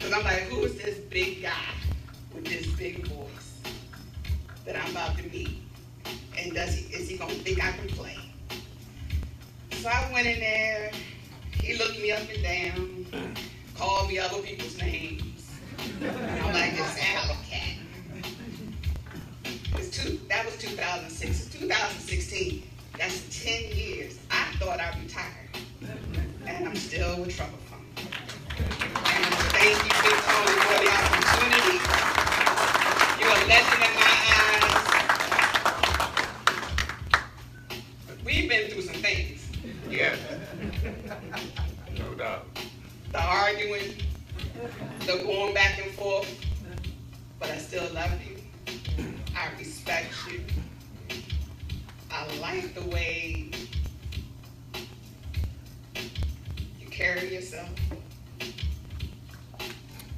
Because I'm like, who is this big guy with this big voice that I'm about to meet? And is he going to think I can play? So I went in there. He looked me up and down, called me other people's names. And I'm like, this Alley Cat. That was 2006. 2016. That's 10 years. I thought I retired. And I'm still with Trouble Funk. And thank you, Big Tony, for the opportunity. You're a legend in my eyes. We've been through some things. Yeah. No doubt. The arguing, the going back and forth. But I still love you. I respect you. I like the way you carry yourself.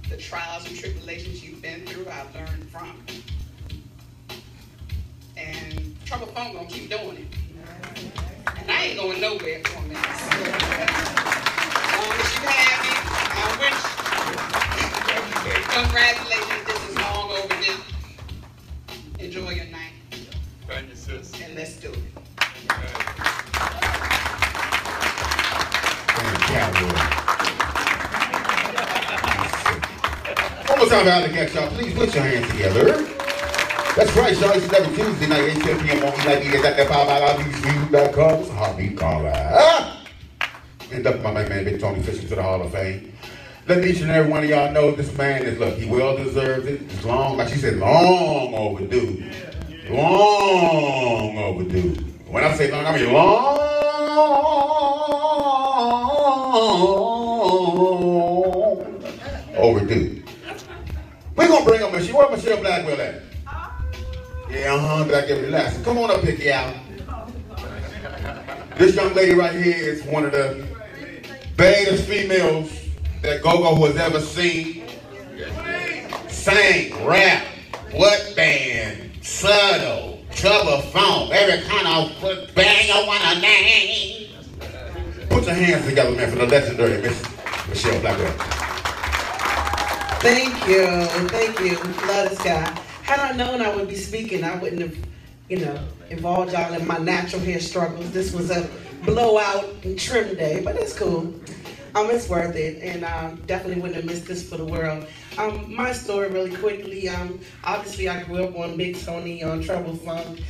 The trials and tribulations you've been through, I've learned from. And Trouble Funk gonna keep doing it. And I ain't going nowhere for a minute. As long as you have me, I wish. Congratulations, this is long overdue. Enjoy your night. Thank you, sis. And let's do it. One more time for Alley Cat, y'all. Please put your hands together. That's right, y'all. It's every Tuesday night, 8:10 p.m. on ELIB.com. It's a heartbeat caller. And up my man, Big Tony Fishing to the Hall of Fame. Let each and every one of y'all know this man is, look, he well deserves it. It's long, like she said, long overdue. Long overdue. When I say long, I mean long overdue. We're going to bring up Michelle. Where Michelle Blackwell at? Yeah, back there relaxing. Come on up, Picky out. This young lady right here is one of the baddest females that Go-Go has ever seen. Sing, rap, what band, subtle, Trouble Funk, every kind of bang I want to name. Put your hands together, man, for the legendary Miss Michelle Blackwell. Thank you. Love this guy. Had I known I would be speaking, I wouldn't have, involved y'all in my natural hair struggles. This was a blowout and trim day, but it's cool. It's worth it, and definitely wouldn't have missed this for the world. My story really quickly, obviously I grew up on Big Tony, on Trouble Funk.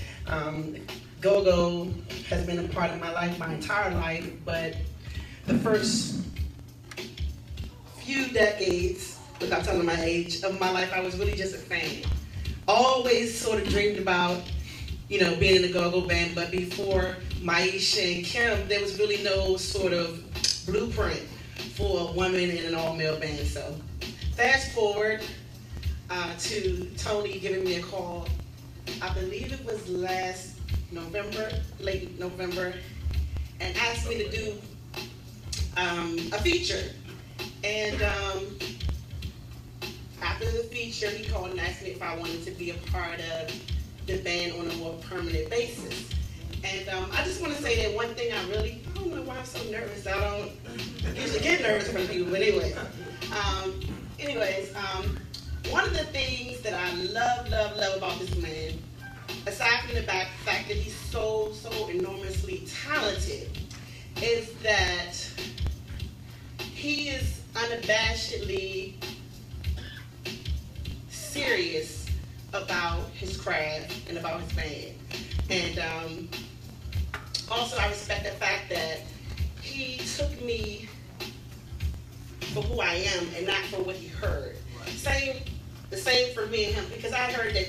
Go-Go has been a part of my life my entire life, but the first few decades, without telling my age, of my life, I was really just a fan. Always sort of dreamed about, being in the Go-Go band, but before Maisha and Kim, there was really no sort of blueprint for a woman in an all-male band. So fast forward to Tony giving me a call. I believe it was last November, late November, and asked me to do a feature. And after the feature, he called and asked me if I wanted to be a part of the band on a more permanent basis. And I just want to say that one thing I don't know why I'm so nervous. I don't usually get nervous from people, but anyways. One of the things that I love about this man, aside from the fact that he's so enormously talented, is that he is unabashedly serious about his craft and about his band. And also I respect the fact that he took me for who I am and not for what he heard. The same for me and him, because I heard that,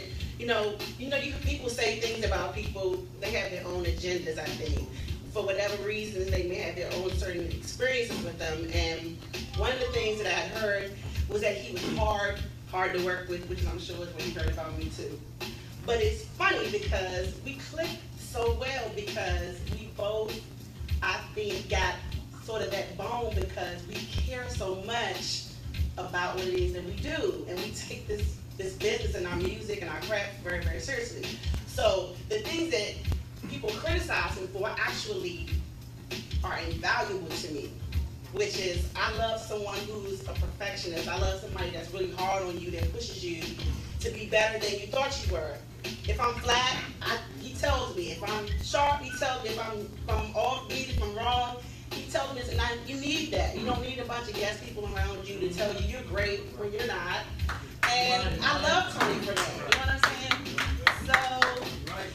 people say things about people, they have their own agendas, I think. For whatever reasons, they may have their own certain experiences with them. And one of the things that I had heard was that he was hard to work with, which I'm sure is what he heard about me too. But it's funny because we clicked so well because we both, I think, got sort of that bone because we care so much about what it is that we do. And we take this business and our music and our craft very, very seriously. So the things that people criticize him for actually are invaluable to me. which is I love someone who's a perfectionist. I love somebody that's really hard on you, that pushes you to be better than you thought you were. If I'm flat, he tells me. If I'm sharp, he tells me. If I'm offbeat, if I'm wrong, he tells me. And you need that. You don't need a bunch of yes people around you to tell you you're great when you're not. And I love Tony for that. You know what I'm saying? So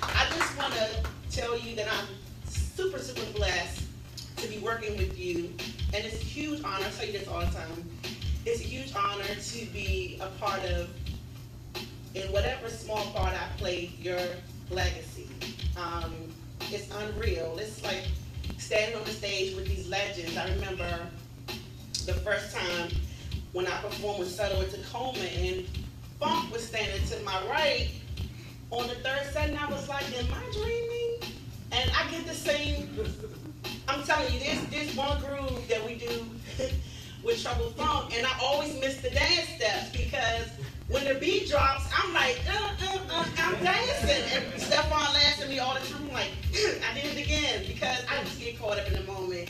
I just want to tell you that I'm super, super blessed to be working with you. And it's a huge honor. I tell you this all the time. It's a huge honor to be a part of, in whatever small part I play, your legacy. It's unreal. It's like standing on the stage with these legends. I remember the first time when I performed with Subtle in Tacoma, and Funk was standing to my right on the third set, and I was like, am I dreaming? And I get the same, I'm telling you, there's one groove that we do with Trouble Funk, and I always miss the dance steps because when the beat drops, I'm like, I'm dancing. And Stephon laughs at me all the time. I'm like, I did it again because I just get caught up in the moment.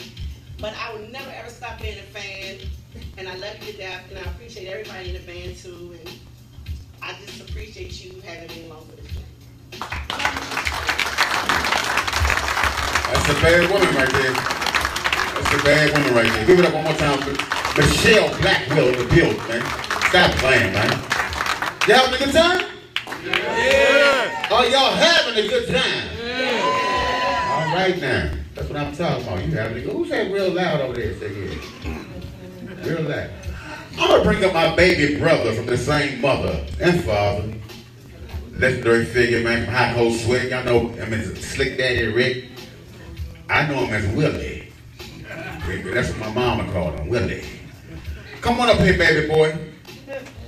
But I would never ever stop being a fan. And I love you to death. And I appreciate everybody in the band too. And I just appreciate you having me along for this thing. That's a bad woman right there. That's a bad woman right there. Give it up one more time for Michelle Blackwell in the building, man. Stop playing, man. Y'all having a good time? Yeah. Are y'all having a good time? Yeah. All right now. That's what I'm talking about. You having a good. Who's that real loud over there? Say yeah. Real loud. I'm gonna bring up my baby brother from the same mother and father. Legendary figure, man, from Hot Cold Sweat. Y'all know him as Slick Daddy Rick. I know him as Willie. That's what my mama called him, Willie. Come on up here, baby boy.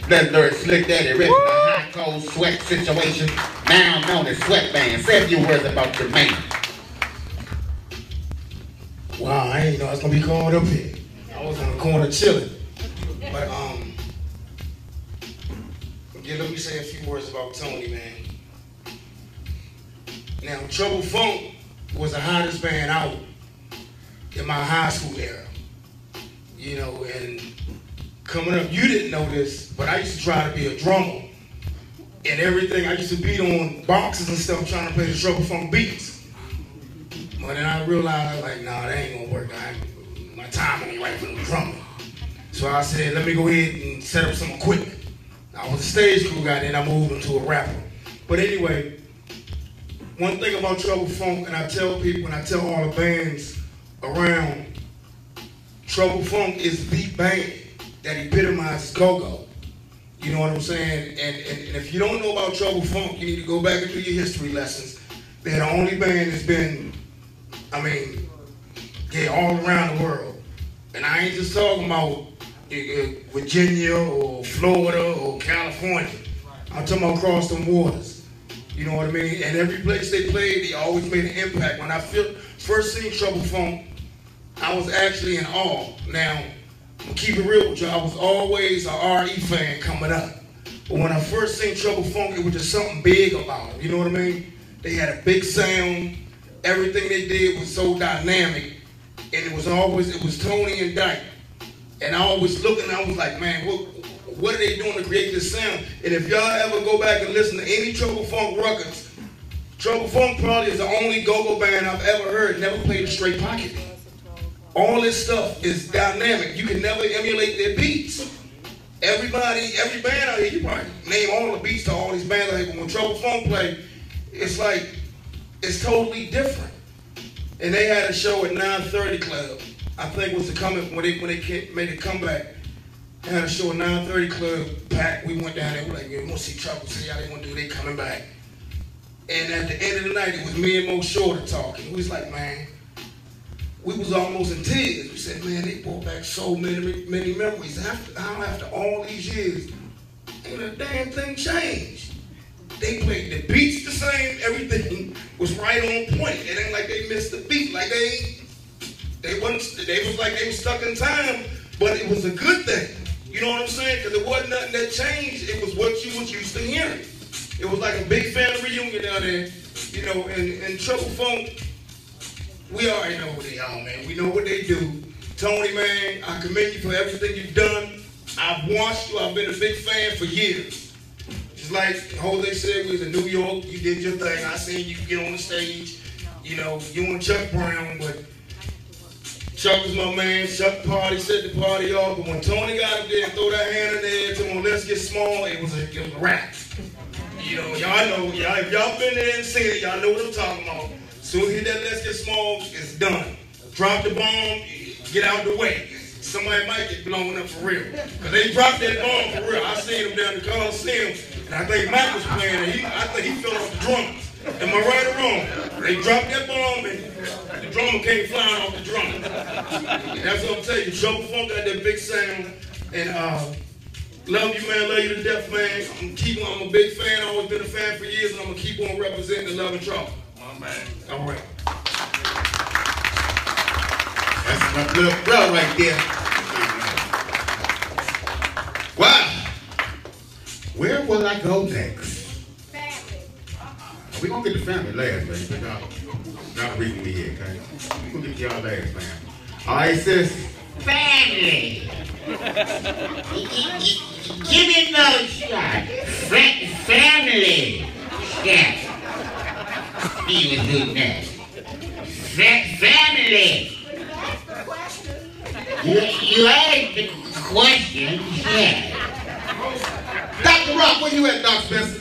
Legendary Slick Daddy Rick, the Hot Cold Sweat situation, now known as Sweatband. Say a few words about your man. Wow, I didn't know I was gonna be called up here. I was on the corner chilling. But yeah, let me say a few words about Tony, man. Now, Trouble Funk was the hottest band out in my high school era. You know, and coming up, you didn't know this, but I used to try to be a drummer. And everything, I used to beat on boxes and stuff trying to play the Trouble Funk beats. But then I realized, like, nah, that ain't gonna work. My time ain't right for the drummer. So I said, let me go ahead and set up some equipment. I was a stage crew guy, then I moved into a rapper. But anyway, one thing about Trouble Funk, and I tell people, and I tell all the bands around, Trouble Funk is the band that epitomizes go-go. You know what I'm saying? And if you don't know about Trouble Funk, you need to go back and do your history lessons. They're the only band that's been, I mean, yeah, all around the world. And I ain't just talking about Virginia or Florida or California. I'm talking about across them waters. You know what I mean? And every place they played, they always made an impact. When I first seen Trouble Funk, I was actually in awe. Now, I'm gonna keep it real with you, I was always a R.E. fan coming up. But when I first seen Trouble Funk, it was just something big about them. You know what I mean? They had a big sound. Everything they did was so dynamic. And it was Tony and Dyke. And I always looked and I was like, man, what are they doing to create this sound? And if y'all ever go back and listen to any Trouble Funk records, Trouble Funk probably is the only go-go band I've ever heard never played a straight pocket beat. All this stuff is dynamic. You can never emulate their beats. Every band out here, you probably name all the beats to all these bands out here, but when Trouble Funk play, it's like, it's totally different. And they had a show at 930 Club. I think was the coming when they made a comeback. They had a show at 930 Club, packed. We went down there, we're like, yeah, we want to see Trouble, see how they want to do, they coming back. And at the end of the night, it was me and Mo Shorter talking. We was like, man, we was almost in tears. We said, man, they brought back so many memories. After all these years, ain't a damn thing changed. They played the beats the same, everything was right on point. It ain't like they missed the beat. Like they was like they was stuck in time, but it was a good thing. You know what I'm saying? Because it wasn't nothing that changed. It was what you was used to hearing. It was like a big family reunion down there, you know, and Trouble Funk, we already know who they are, man. We know what they do. Tony, man, I commend you for everything you've done. I've watched you. I've been a big fan for years. Just like Jose said, we was in New York. You did your thing. I seen you get on the stage. You know, you and Chuck Brown, but Chuck was my man. Chuck party, set the party off. But when Tony got up there and throw that hand in there and told him, let's get small, it was a wrap. You know, y'all know. If y'all been there and seen it, y'all know what I'm talking about. As soon as he hit that let's get small, it's done. Drop the bomb, get out the way. Somebody might get blown up for real. Because they dropped that bomb for real. I seen him down the Coliseum, and I think Mac was playing, and I think he fell off the drums. Am I right or wrong? They dropped that bomb, and the drummer came flying off the drum. That's what I'm telling you. Joe Funk got that big sound, and love you, man. Love you to death, man. I'm a big fan. I've always been a fan for years, and I'm going to keep on representing the love and trouble. My man. All right. That's my little brother right there. Wow. Where will I go next? We're going to get the family last, man. But y'all reading me here, okay? We're going to get y'all last, man. All right, sis. Family. Give me another shot. Family. Yeah. He was doing that. Family. You asked the question, yeah. Dr. Rock, where you at, Doc Spencer?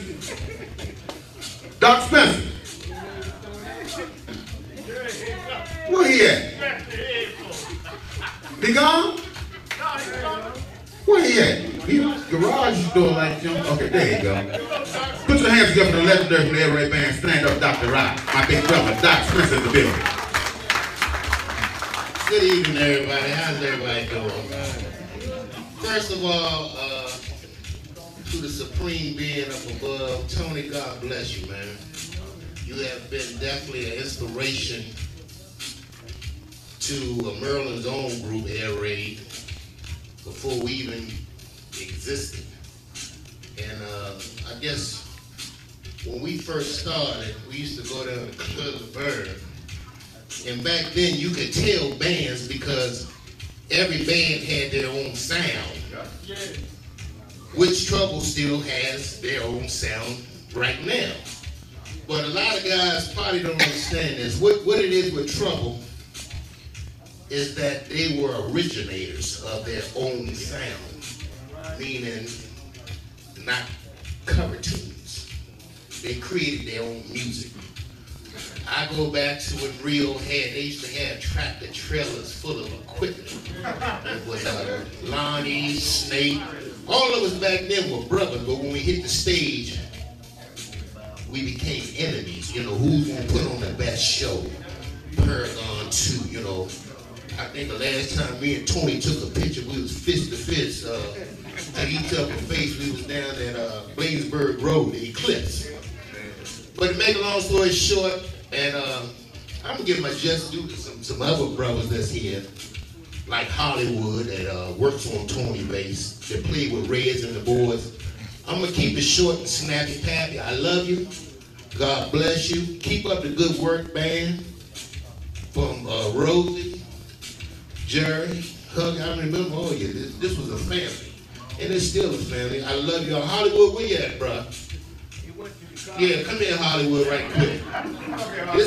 Doc Spencer. Where he at? He gone? Where he at? He garage door like jump. Okay, there you go. Put your hands together for the legendary from the Air Raid Band. Stand up, Dr. Rock. My big brother, Doc Spencer in the building. Good evening, everybody. How's everybody doing? First of all, to the supreme being up above, Tony, God bless you, man. You have been definitely an inspiration to Maryland's own group, Air Raid, before we even existed. And I guess when we first started, we used to go down to Club the Bird. And back then, you could tell bands because every band had their own sound. Which Trouble still has their own sound right now. But a lot of guys probably don't understand this. What it is with Trouble is that they were originators of their own sound, meaning not cover tunes. They created their own music. I go back to when Rio they used to have tractor trailers full of equipment. It was Lonnie, Snake. All of us back then were brothers, but when we hit the stage, we became enemies. You know, who's gonna put on the best show? Paragon 2, you know. I think the last time me and Tony took a picture, we was fist to fist at each other's face. We was down at Bladensburg Road, the Eclipse. But to make a long story short, and I'm gonna give my just due to some other brothers that's here, like Hollywood that works on Tony bass, that play with Reds and the boys. I'm gonna keep it short and snappy pappy. I love you. God bless you. Keep up the good work, band. From Rosie, Jerry, Hug. I remember all of you. This was a family, and it's still a family. I love y'all. Hollywood, where you at, bro? Yeah, come here, Hollywood, right quick.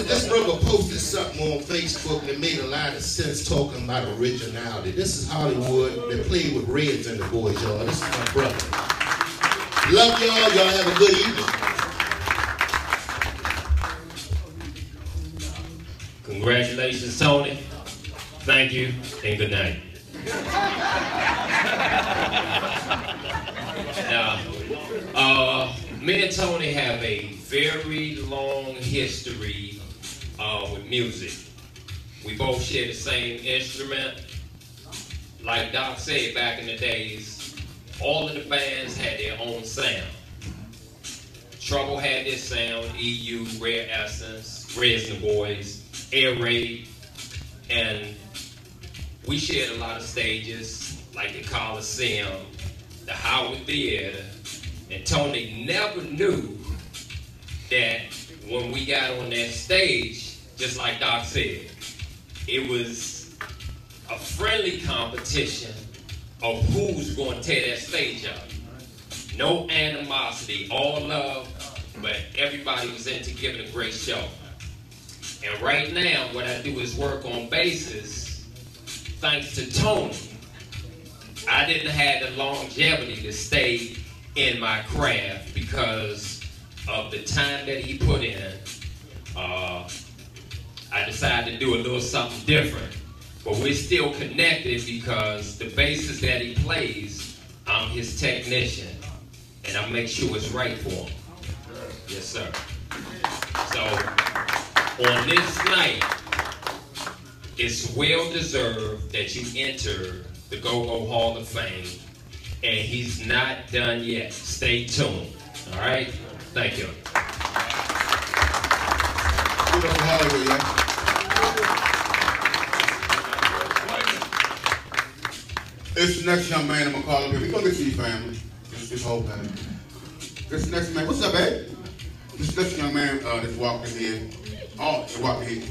This brother posted something on Facebook that made a lot of sense talking about originality. This is Hollywood that played with Reds and the boys, y'all. This is my brother. Love y'all. Y'all have a good evening. Congratulations, Tony. Thank you, and good night. Now, me and Tony have a very long history with music. We both share the same instrument. Like Doc said back in the days, all of the bands had their own sound. Trouble had this sound, EU, Rare Essence, Reds and the Boys, Air Raid, and we shared a lot of stages, like the Coliseum, the Howard Theater, and Tony never knew that when we got on that stage, just like Doc said, it was a friendly competition of who's going to tear that stage up. No animosity, all love, but everybody was into giving a great show. And right now, what I do is work on bases, thanks to Tony. I didn't have the longevity to stay in my craft because of the time that he put in. I decided to do a little something different. But we're still connected because the basses that he plays, I'm his technician. And I make sure it's right for him. Yes, sir. So, on this night, it's well deserved that you enter the Go-Go Hall of Fame. And he's not done yet. Stay tuned. All right? Thank you. Good old Hollywood, yeah. This next young man, I'm gonna call him here. We gonna get to your family. This whole family. This next man, what's up, babe? This next young man that's walking here. Oh, he's walking here.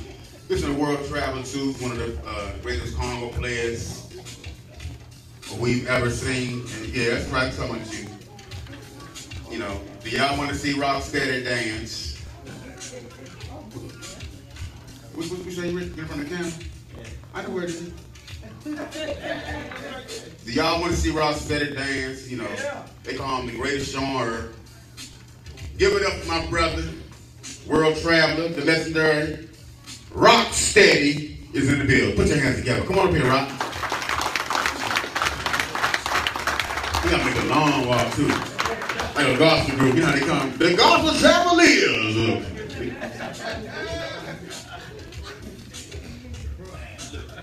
This is a world traveler too, one of the greatest Congo players we've ever seen. And yeah, that's right, I'm talking about you. You know, do y'all want to see Rocksteady dance? What you say, Rick? Get in front of the camera? I know where it is. Do y'all want to see Rocksteady dance? You know, they call him the greatest show on earth. Give it up for my brother, world traveler, the legendary Rocksteady is in the building. Put your hands together. Come on up here, Rock. We gotta make a long walk too. Like a gospel group, you know how they come. The gospel Cavaliers.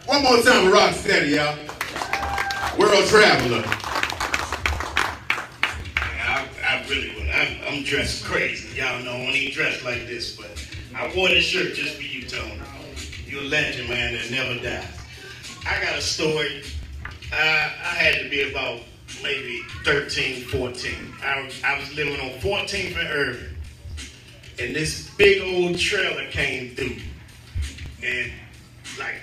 One more time with Rocksteady, y'all. World traveler. I really would. I'm dressed crazy. Y'all know I don't even dress like this, but I wore this shirt just for you, Tony. You're a legend, man, that never dies. I got a story. I had to be about maybe 13, 14. I was living on 14th and Irving, and this big old trailer came through, and like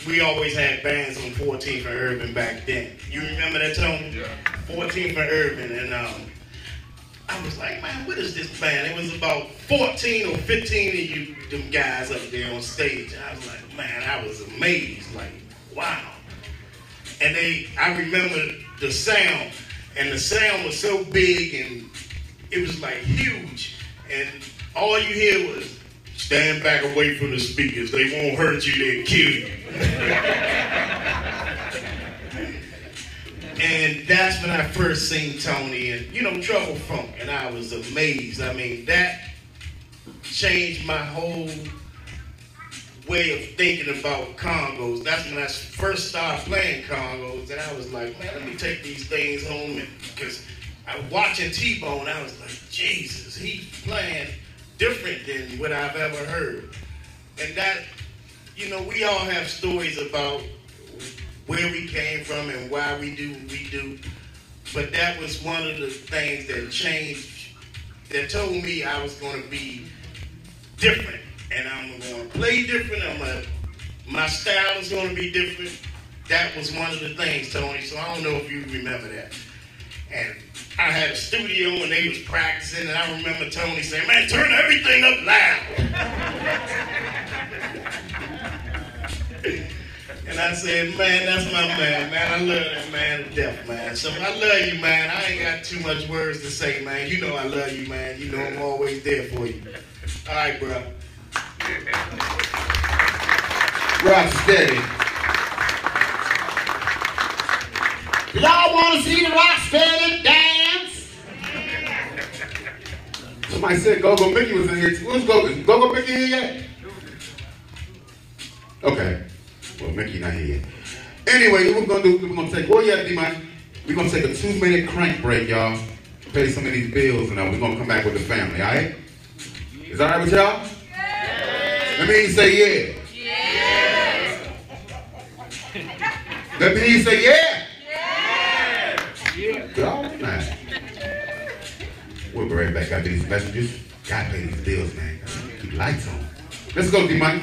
we always had bands on 14th and Irving back then. You remember that, Tony? Yeah. 14th and Irving, and I was like, man, what is this band? It was about 14 or 15 of you, them guys up there on stage. I was like, man, I was amazed, like, wow. And I remember the sound, and the sound was so big, and it was like huge, and all you hear was, stand back away from the speakers. They won't hurt you, they'll kill you. And that's when I first seen Tony and, you know, Trouble Funk, and I was amazed. I mean, that changed my whole way of thinking about congos. That's when I first started playing congos, and I was like, man, let me take these things home, because I was watching T-Bone, I was like, Jesus, he's playing different than what I've ever heard. And that, you know, we all have stories about where we came from and why we do what we do. But that was one of the things that changed, that told me I was going to be different. And I'm going to play different. My style is going to be different. That was one of the things, Tony. So I don't know if you remember that. And I had a studio and they was practicing, and I remember Tony saying, man, turn everything up loud. And I said, man, that's my man. Man, I love that man to death, man. So I love you, man. I ain't got too much words to say, man. You know I love you, man. You know I'm always there for you. All right, bro. Rocksteady. Y'all want to see the Rocksteady dance? Somebody said Go-Go Mickey was in here. Who's Go-Go Mickey here yet? Okay. Well, Mickey not here yet. Anyway, we're gonna take, where you at, D-Man? We're gonna take a 2-minute crank break, y'all. Pay some of these bills, and we're gonna come back with the family, all right? Is that all right with y'all? Yeah. Let me hear you say yeah. Yeah. Let me hear you say yeah. Yeah. All right. We'll be right back after these messages. Gotta pay these bills, man. Keep the lights on. Let's go, D-Man.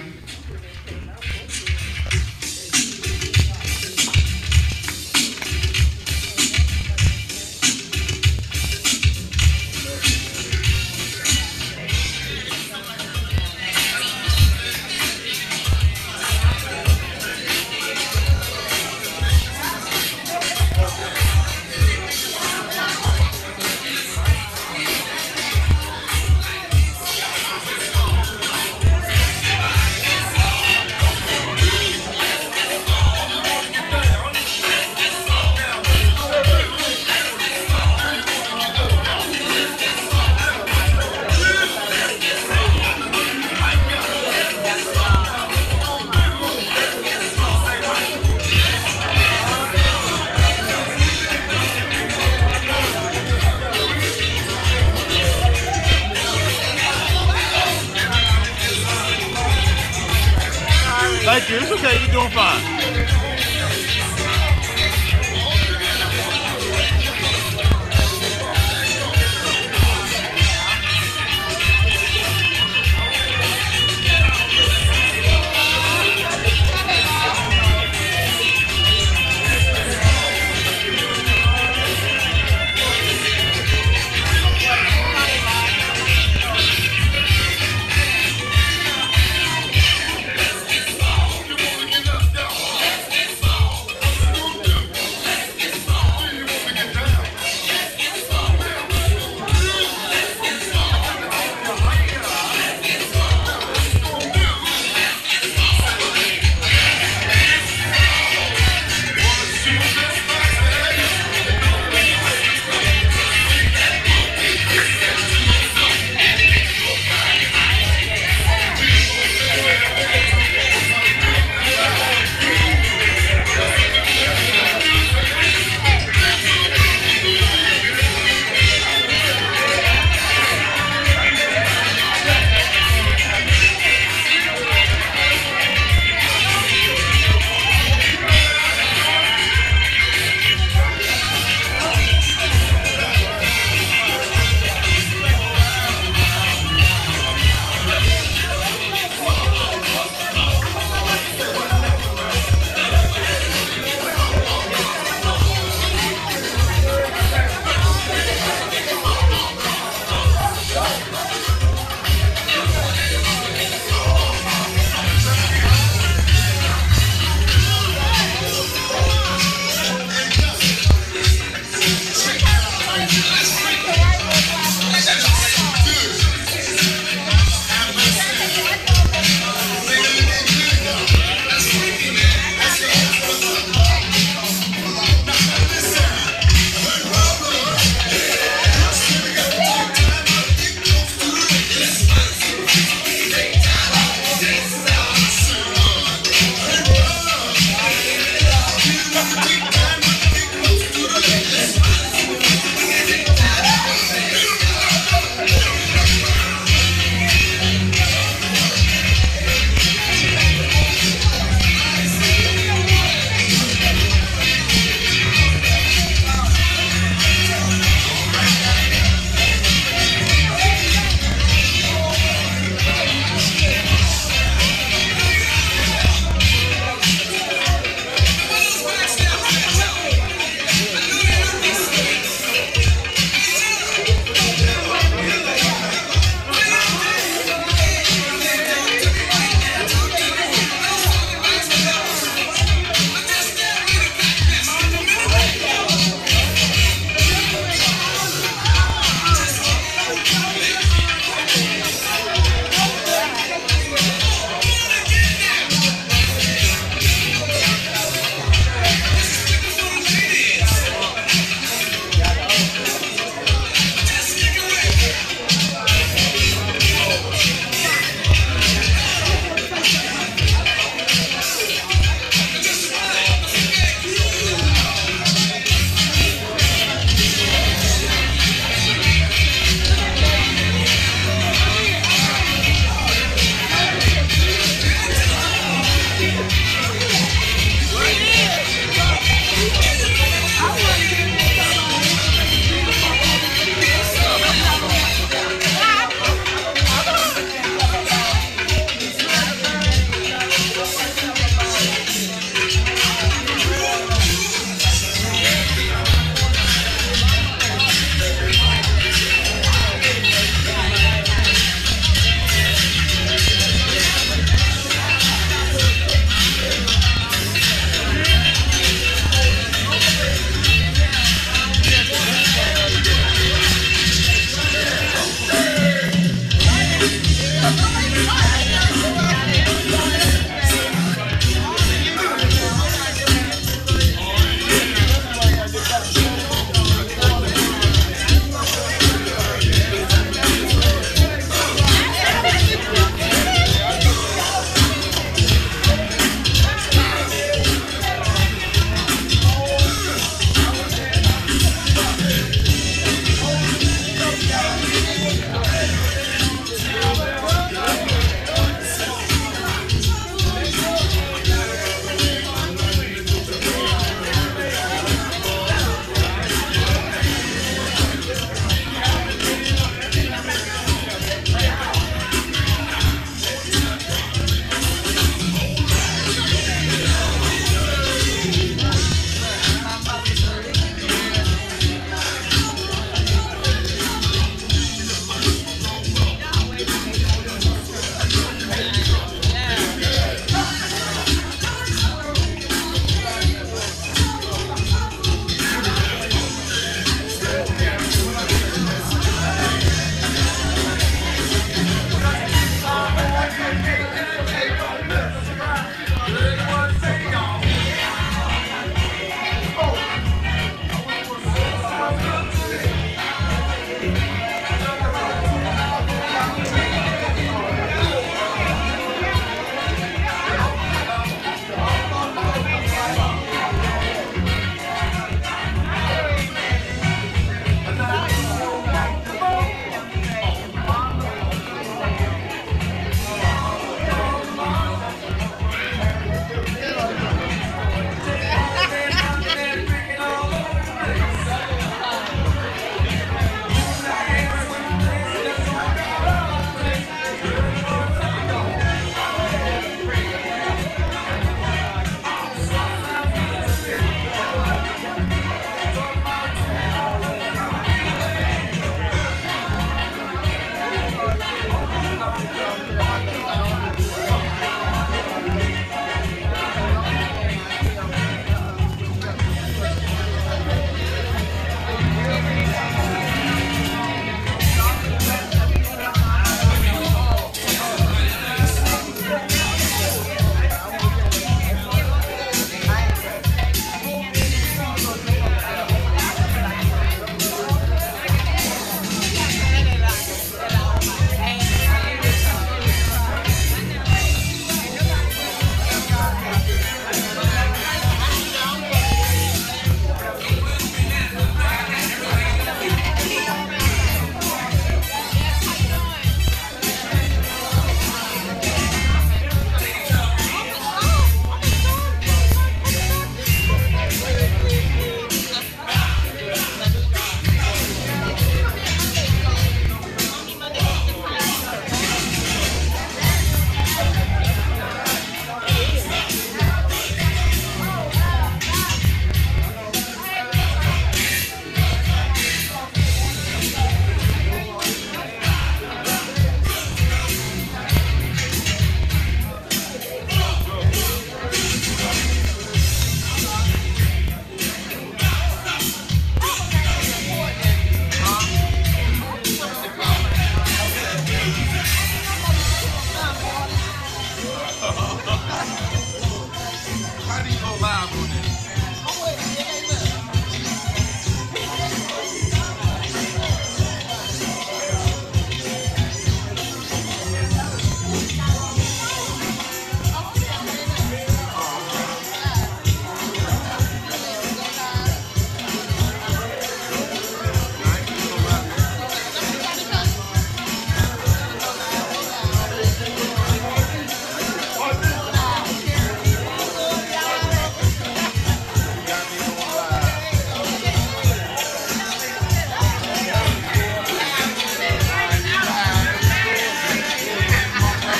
you. It's okay. You're doing fine.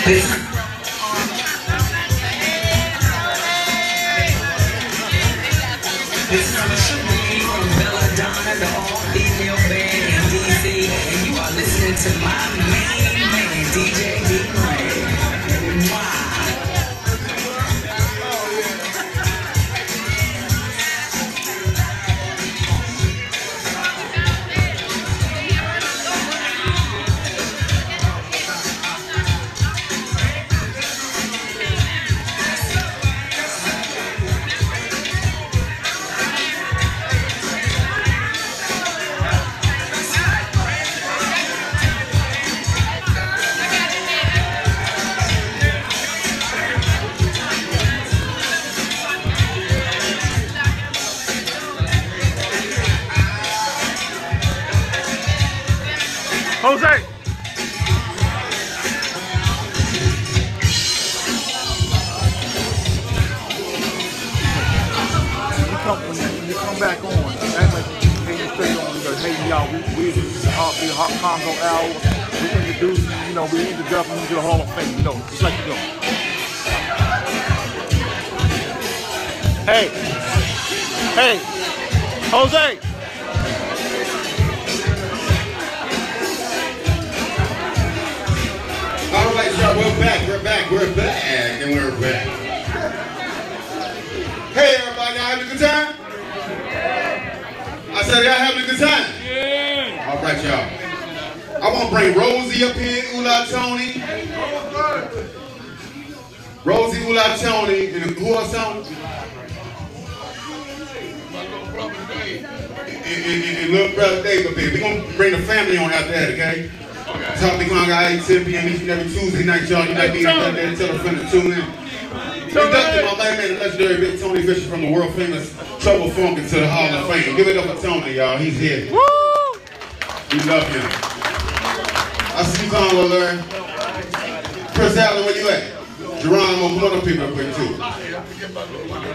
This is Sheree from Belladonna, the all-female band in DC, and you are listening to my main man, DJ D-Ray. Wow. Jose! When you come back on, act like you came straight on because, hey, y'all, we Hot Congo Hour. We introduce, we introduce them to the Hall of Fame, just like you know. Hey, Jose! All right, y'all, we're back, and we're back. Hey, everybody, y'all having a good time? I said, y'all having a good time? Yeah. All right, y'all. I want to bring Rosie up here, Ula Tony. Rosie, Ula Tony, and who else, Tony? And little brother Dave up here. We're going to bring the family on after that, okay? Talk to Congo at 10 p.m. each and every Tuesday night, y'all. You might be out there and tell a friend to tune in. Inducted my man, the legendary Big Tony Fisher from the world famous Trouble Funk into the Hall of Fame. Give it up for Tony, y'all. He's here. Woo! We love him. I see you, Congo, Larry. Chris Allen, where you at? Geronimo, come on up here real quick, too.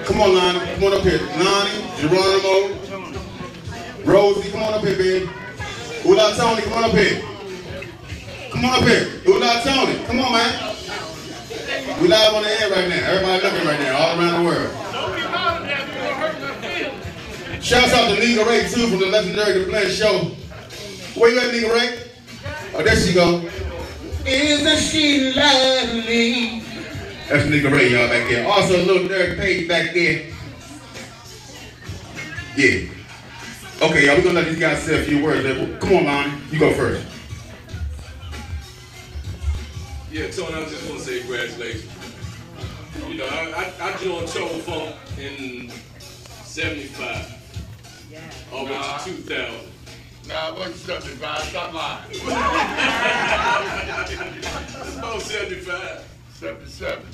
Come on, Lonnie. Come on up here. Lonnie, Geronimo, Rosie, come on up here, baby. Ula Tony, come on up here. Come on up here. Ula Tony, come on, man. We live on the air right now. Everybody looking right now, all around the world. Shouts out to Nigga Ray, too, from the legendary The Blend Show. Where you at, Nigga Ray? Oh, there she go. Isn't she lovely? That's Nigga Ray, y'all, back there. Also, a little Derek Page back there. Yeah. Okay, y'all, we're going to let these guys say a few words. Come on, Lonnie. You go first. Yeah, Tony, I just want to say congratulations. I joined Trouble Funk in 75. Almost 2000. Nah, it wasn't 75. Stop lying. It's about 75. 77.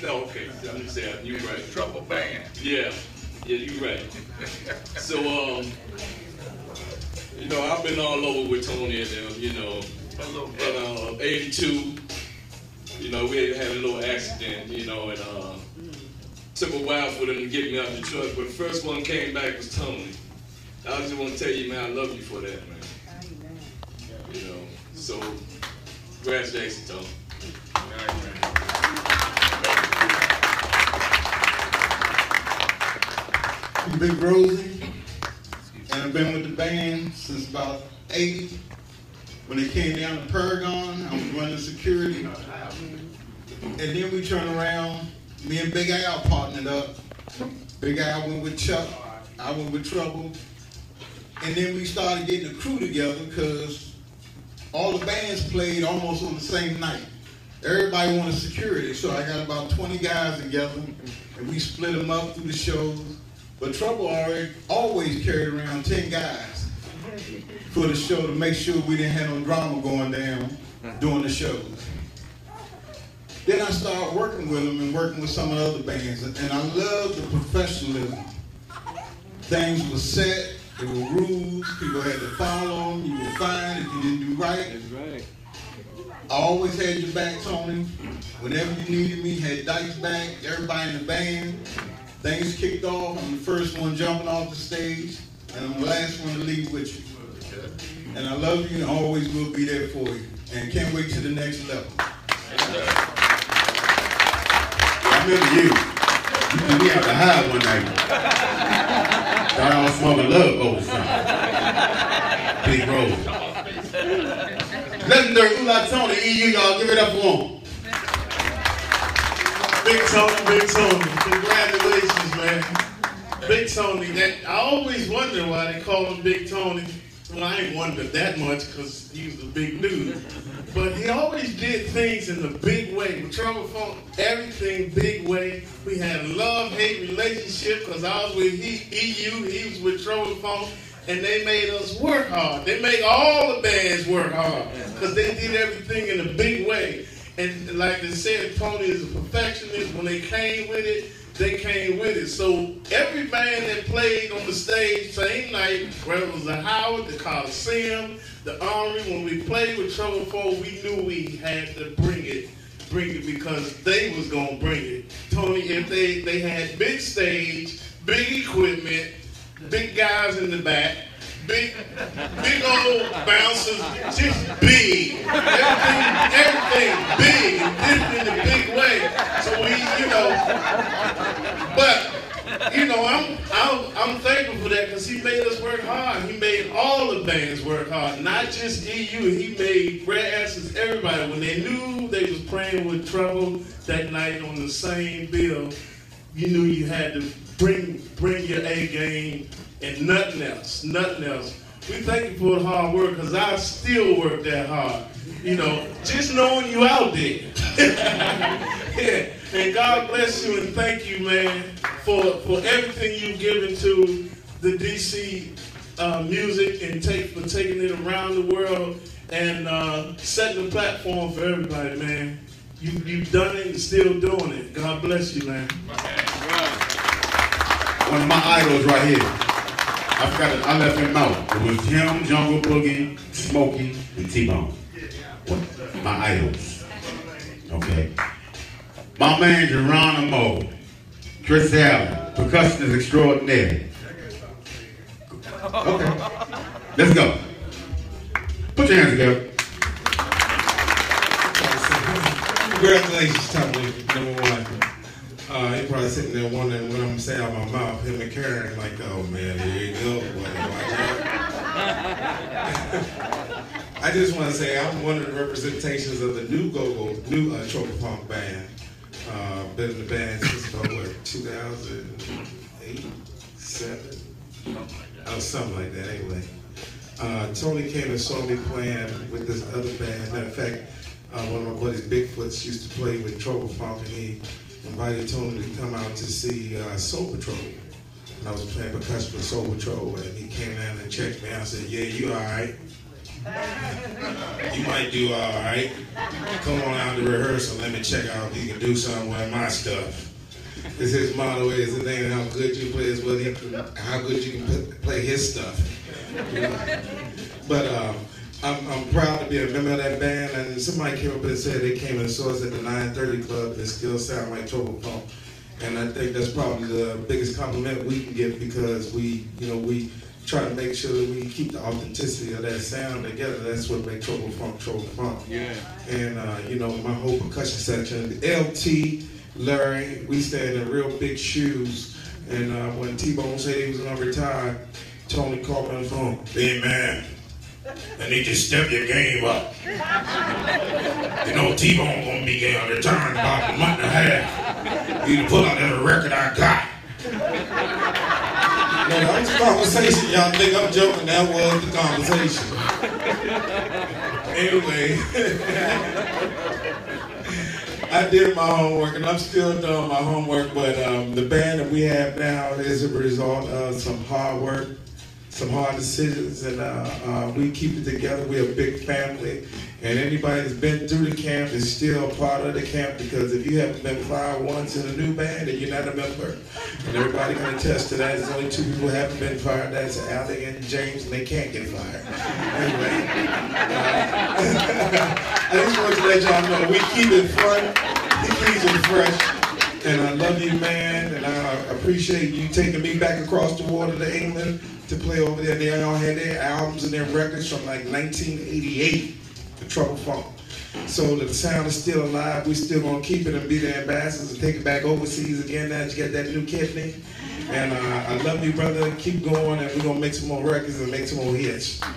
No, okay, 77. You right. Trouble Band. Yeah, you right. So, I've been all over with Tony and them, in 82. We had a little accident, and took a while for them to get me out the truck, but the first one came back was Tony. I just want to tell you, man, I love you for that, man. So, congratulations, Tony. I'm Big Rosie, and I've been with the band since about 80. When they came down to Paragon, I was running security. And then we turned around, me and Big Al partnered up. Big Al went with Chuck, I went with Trouble. And then we started getting a crew together because all the bands played almost on the same night. Everybody wanted security, so I got about 20 guys together, and we split them up through the shows. But Trouble always carried around 10 guys for the show to make sure we didn't have no drama going down during the shows. Then I started working with them and working with some of the other bands, and I love the professionalism. Things were set, there were rules, people had to follow them, you were fined if you didn't do right. That's right. I always had your back, Tony. Whenever you needed me, had Dice back, everybody in the band. Things kicked off, I'm the first one jumping off the stage, and I'm the last one to leave with you. And I love you and always will be there for you. And can't wait to the next level. remember you. You threw me out the house one night. Thought I was smoking love or something. Big Rose. Legendary Ula Tony, EU, y'all give it up for him. Big Tony, congratulations, man. Big Tony, I always wonder why they call him Big Tony. Well, I ain't wondered that much because he was a big dude. But he always did things in a big way. With Trouble Funk, everything big way. We had a love-hate relationship because I was with EU, he was with Trouble Funk, and they made us work hard. They make all the bands work hard because they did everything in a big way. And like they said, Tony is a perfectionist. When they came with it, they came with it. So every band that played on the stage same night, whether it was the Howard, the Coliseum, the Armory, when we played with Trouble Funk, we knew we had to bring it because they was gonna bring it. Tony, if they had big stage, big equipment, big guys in the back, big old bouncers, just big. Everything big and different in a big way. So we, but I'm thankful for that because he made us work hard. He made all the bands work hard, not just EU. He made Red Asses, everybody. When they knew they was playing with Trouble that night on the same bill, you knew you had to bring your A game. And nothing else. We thank you for the hard work because I still work that hard. Just knowing you out there. Yeah. And God bless you and thank you, man, for everything you've given to the DC music and for taking it around the world and setting the platform for everybody, man. You've done it and still doing it. God bless you, man. One of my idols right here. I left him out. It was him, Jungle Boogie, Smokey, and T-Bone. My idols. Okay. My man Geronimo, Chris Allen, percussionist extraordinaire. Okay. Let's go. Put your hands together. Congratulations, Tony, number one. You're probably sitting there wondering what I'm going to say out of my mouth. Him and Karen, like, oh man, here you go. I just want to say I'm one of the representations of the new Trouble Funk band. Been in the band since about 2008, 7, something like that. Anyway, Tony came and saw me playing with this other band. Matter of fact, one of my buddies, Bigfoots, used to play with Trouble Funk, and he invited Tony to come out to see Soul Patrol. And I was playing percussion for Soul Patrol, and he came down and checked me out and said, yeah, you all right. You might do all right. Come on out to rehearsal. Let me check out if you can do something with my stuff. Because his motto is, it ain't how good you play, it's how good you can play his stuff. But I'm proud to be a member of that band. And somebody came up and said they came and saw us at the 930 Club and it still sound like Trouble Funk. And I think that's probably the biggest compliment we can get because we try to make sure that we keep the authenticity of that sound together. That's what makes Trouble Funk. Yeah. And my whole percussion section, LT, Larry, we stand in real big shoes. And when T-Bone said he was gonna retire, Tony called me on the phone. Hey man, I need you to step your game up. T-Bone gonna be retiring about a month and a half. You need to pull out that record I got. No, that was a conversation. Y'all think I'm joking? That was the conversation. Anyway, I did my homework, and I'm still doing my homework, but the band that we have now is a result of some hard work, some hard decisions, and we keep it together. We're a big family, and anybody that's been through the camp is still part of the camp, because if you haven't been fired once in a new band, then you're not a member. And everybody can attest to that. There's only two people who haven't been fired. That's Allie and James, and they can't get fired. Anyway, I just want to let y'all know we keep it fun, we keep it fresh, and I love you, man, and I appreciate you taking me back across the water to England to play over there. They all had their albums and their records from like 1988, the Trouble Funk. So the sound is still alive. We still gonna keep it and be the ambassadors and take it back overseas again now that you got that new kidney. And I love you, brother. Keep going, and we're gonna make some more records and make some more hits. Now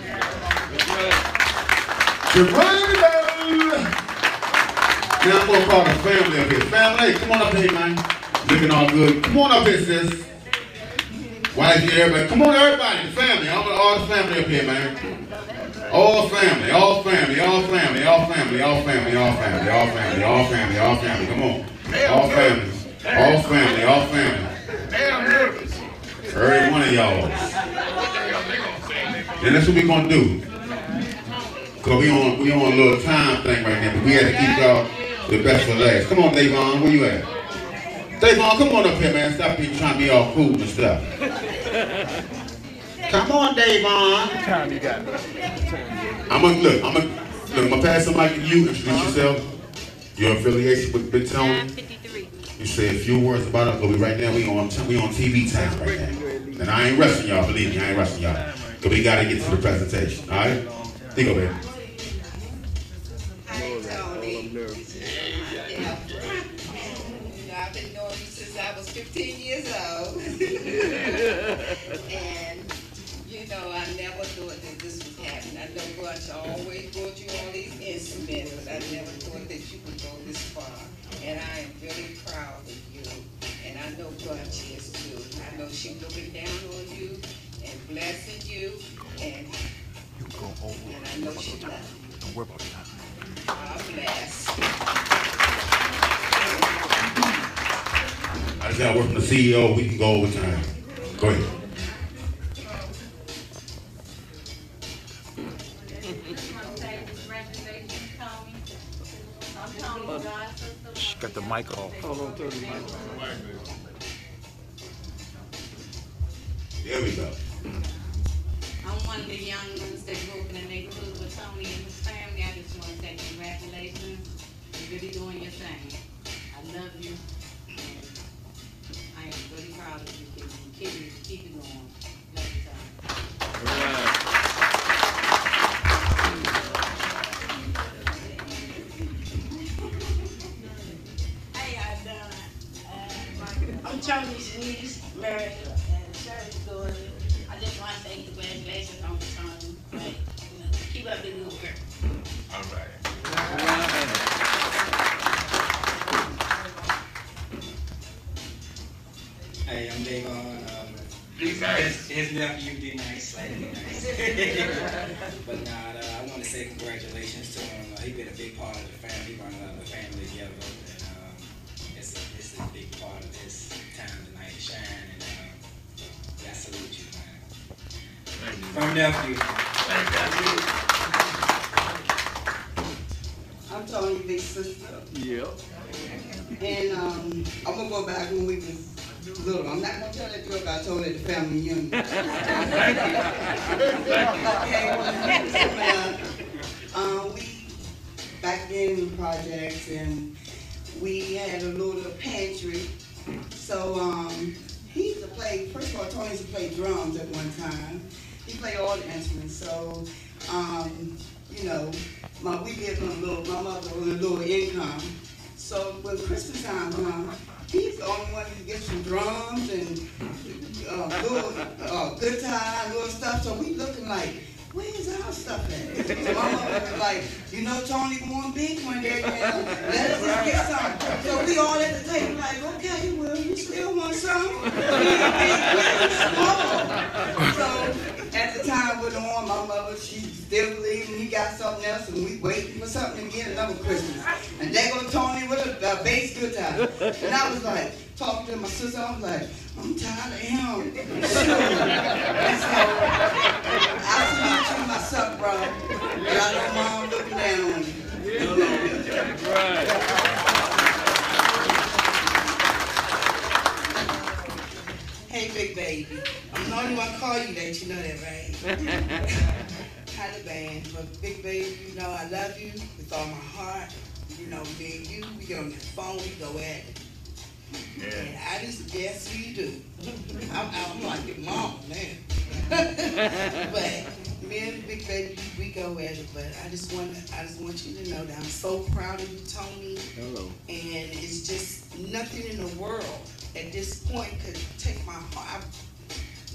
I'm gonna call the family up here. Family, come on up here, man. Looking all good. Come on up here, sis. Wife here, everybody. Come on, everybody. The family. All the family up here, man. All family, all family, all family, all family, all family, all family, all family, all family, all family. Come on. All family. All family, all family. Every one of y'all. And that's what we're gonna do. Cause we on a little time thing right now, but we had to keep y'all the best for last. Come on, Davon, where you at? Davon, come on up here, man. Stop being trying to be all cool and stuff. Come on, Davon. What time you got? I'm gonna pass the mic to you. Introduce yourself. Your affiliation with Big Tony. 953. You say a few words about it, but right now we on TV time right now. And I ain't rushing y'all, believe me, I ain't rushing y'all. Cause we gotta get to the presentation. Alright? Think of it. Hi, Tony. I've been knowing you since I was 15 years old. And I never thought that this would happen. I know Bunch always brought you all these instruments, but I never thought that you would go this far. And I am really proud of you. And I know Bunch is too. I know she's looking down on you and blessing you. And I know she loves you. Don't worry about that. God bless. I just got word from the CEO. We can go over time. Go ahead. Got the mic off. There we go. I'm one of the young ones that grew up in the neighborhood with Tony and his family. I just want to say congratulations. You're really doing your thing. I love you. And I am really proud of you. Keep it going. Love you, Tony. I'm Tony's niece, Mary, and Sherry's daughter. I just want to say congratulations on the Tony. Right. Keep up the good work. All right. Hey, I'm Davon. His nephew, D-Nice, slightly nice. But I want to say congratulations to him. He's been a big part of the family. He brought the family together. It's a big part of this time tonight to shine, and I salute you, man. From nephew. I'm Tony's big sister. Yep. And I'm gonna go back when we was little. I'm not gonna tell that joke I told at the family reunion. We back then in the projects, and we had a little pantry. So he used to play. First of all, Tony used to play drums at one time. He played all the instruments. So we lived on my mother was a little income. So when Christmas time comes, he's the only one who gets some drums and little guitar and little stuff. So we looking like, where's our stuff at? So my mother was like, Tony won big one day, man. Let us just get some. So we all at the table like, okay, well, you still want some? So at the time with him on, my mother, she still believing he got something else, and we waiting for something to get another Christmas. And there goes Tony with a bass guitar. And I was like, talking to my sister, I was like, I'm tired of him. And so I salute you, my son, bro. I know mom looking down on you. Right. Hey, big baby. I'm the only one call you that, you know that, right? Hi, the band. But big baby, I love you with all my heart. Me and you, we get on the phone, we go at it. Yeah. And I just guess we do. I'm like your mom, man. But, me and Big Baby, we go at it, but I just want you to know that I'm so proud of you, Tony. Hello. And it's just nothing in the world at this point could take my heart.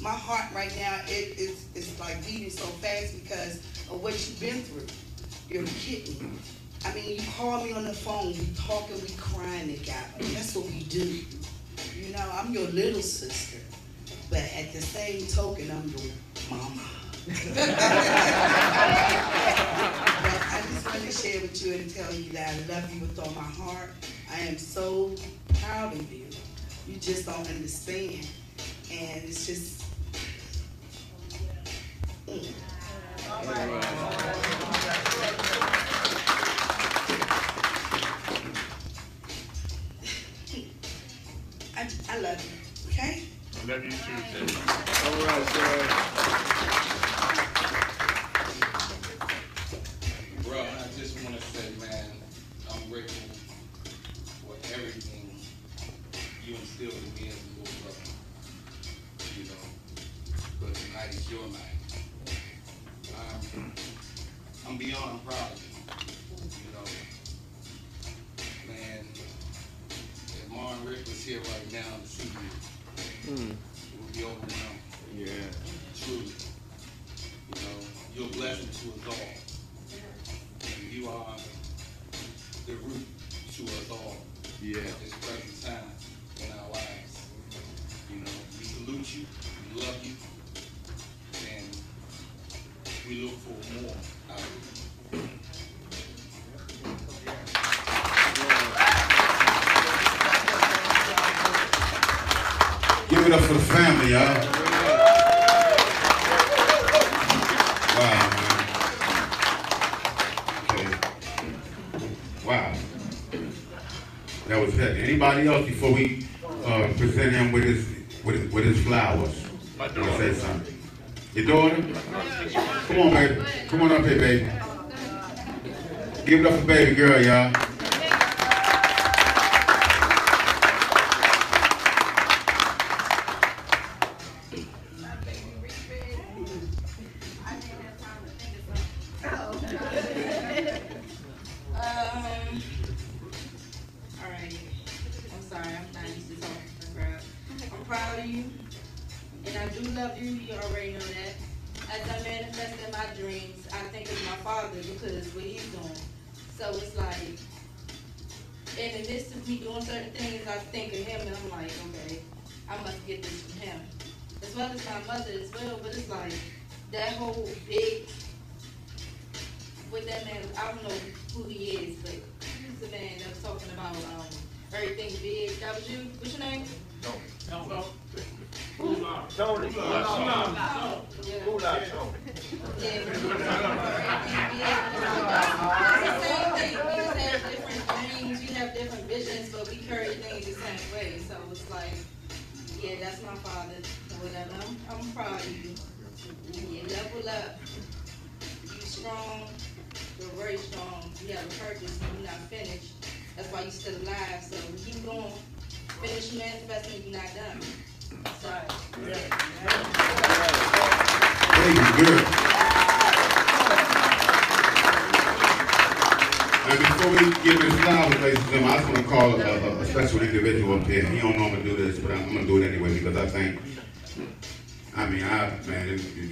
My heart right now, it's like beating so fast because of what you've been through. You're kidding. I mean, you call me on the phone, we talking, we crying together. That's what we do. You know, I'm your little sister, but at the same token, I'm your mama. But I just want to share with you and tell you that I love you with all my heart. I am so proud of you. You just don't understand. And it's just... All right. I love you, okay? I love you too, Ted. All right, sir. Bro, I just want to say, man, I'm grateful for everything you instilled in me as a little brother. You know, but tonight is your night. I'm beyond proud of you. You know, man, if Martin Rick was here right now to see you, it would be overwhelmed. Yeah. Truly. You know, you're a blessing to us all. And you are the root to us all. Yeah. At this present time in our lives. You know, we salute you, we love you, and we look for more out of you. Give it up for the family, y'all. Wow, man. Okay. Wow. That was heavy. Anybody else before we present him with his flowers? My daughter. Want to say something? Your daughter? Come on, baby. Come on up here, baby. Give it up for baby girl, y'all.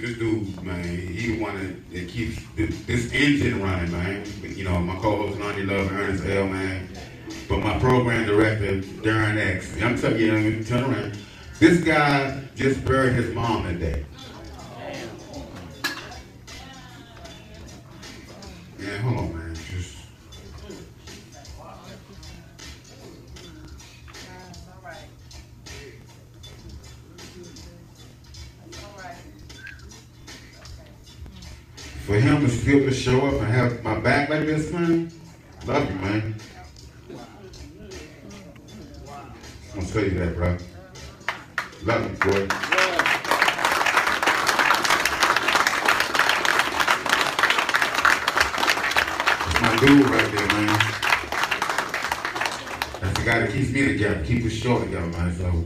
This dude, man, he the one that keeps this engine running, man. You know, my co-host Lonnie Love, Ernest L, man. But my program director, Darren X. I'm telling you, turn around. This guy just buried his mom today. Man, hold on, man. Just. For him to still to show up and have my back like this, man, love you, man. I'm gonna tell you that, bro. Love you, boy. That's my dude right there, man. That's the guy that keeps me together, keeps us short together, man. So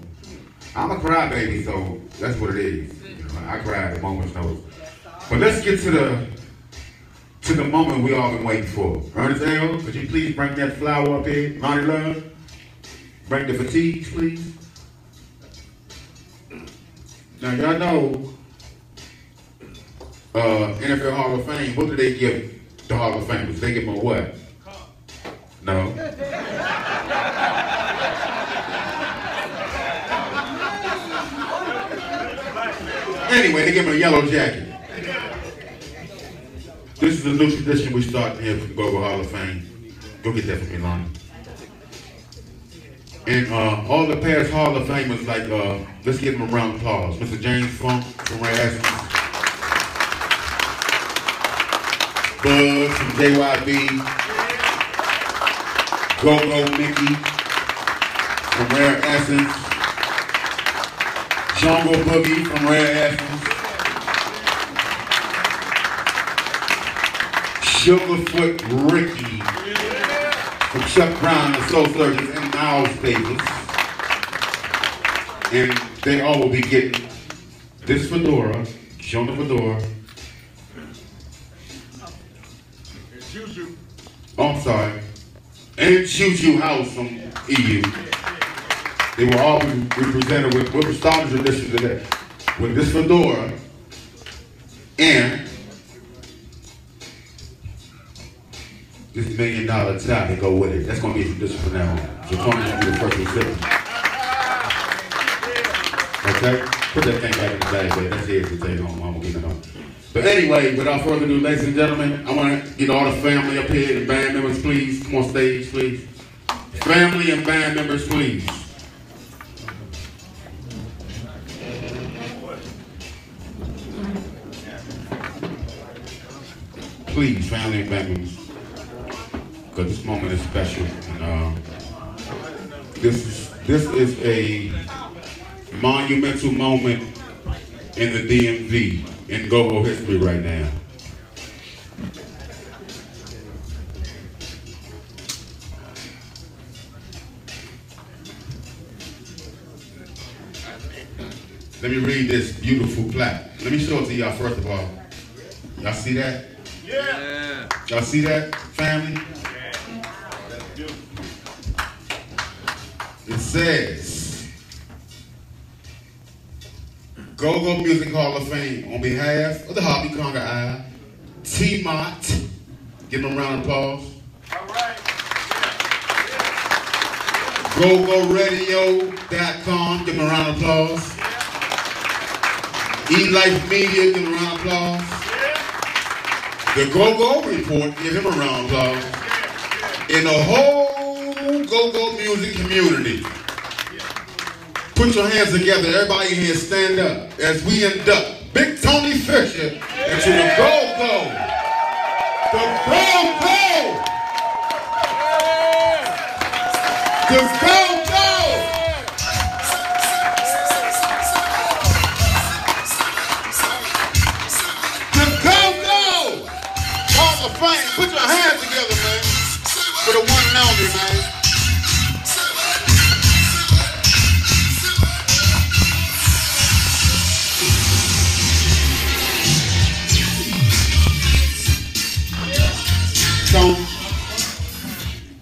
I'm a crybaby, so that's what it is. You know, I cry at a moment's notice. But let's get to the moment we all been waiting for. Ernest L., could you please bring that flower up here? Lonnie Love, bring the fatigues, please. Now y'all know NFL Hall of Fame, what do they give the Hall of Famers? They give them a what? No. Anyway, they give them a yellow jacket. This is a new tradition we starting here for the Go-Go Hall of Fame. Go get that for me, Lonnie. And all the past Hall of Famers, like, let's give them a round of applause. Mr. James Funk from Rare Essence. Buzz from JYB. Go-Go Mickey from Rare Essence. Jungle Boogie from Rare Essence. Sugarfoot Ricky from Chuck Brown and Soul Surgeons and Miles Davis. And they all will be getting this fedora, shown the fedora. Oh, I'm sorry. And Choo House from EU. They will all be represented with what was starting tradition today. With this fedora and this $1 million tie to go with it. That's going to be a tradition from now on. So Tony's going to be the first recipient. Okay? Put that thing back in the bag, baby. That's his to take home. I'm going to get it home. But anyway, without further ado, ladies and gentlemen, I want to get all the family up here, the band members, please. Come on stage, please. Family and band members, please. Please, family and band members. Because this moment is special. And, this is a monumental moment in the DMV, in go-go history right now. Let me read this beautiful plaque. Let me show it to y'all first of all. Y'all see that? Yeah. Y'all see that, family? It says, Go-Go Music Hall of Fame, on behalf of the Hobby Conga I, T-Mont, give them a round of applause. All right. GoGoRadio.com, give them a round of applause. eLife Media, give them a round of applause. The Go-Go Report, give him a round of applause. In the whole Go-Go music community. Put your hands together, everybody in here stand up as we induct Big Tony Fisher into the Go-Go. The Go-Go! The Go-Go! The Go-Go! Hall of Fame, put your hands together, man. For the one and only, man. So,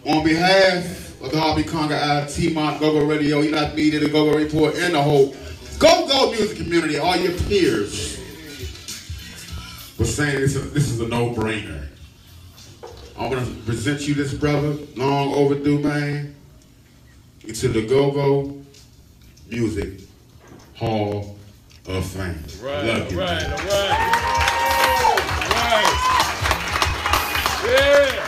on behalf of the Hobby Conga I, T-Mont, Go-Go Radio, eLife Media, the Go-Go Report, and the whole Go-Go music community, all your peers were saying this is a no-brainer. I'm going to present you this brother, long overdue, man, into the Go-Go Music Hall of Fame. Right, Love you, right, man. all right. Yeah.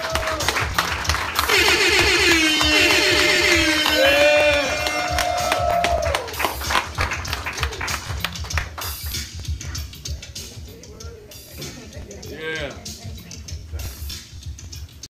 Yeah.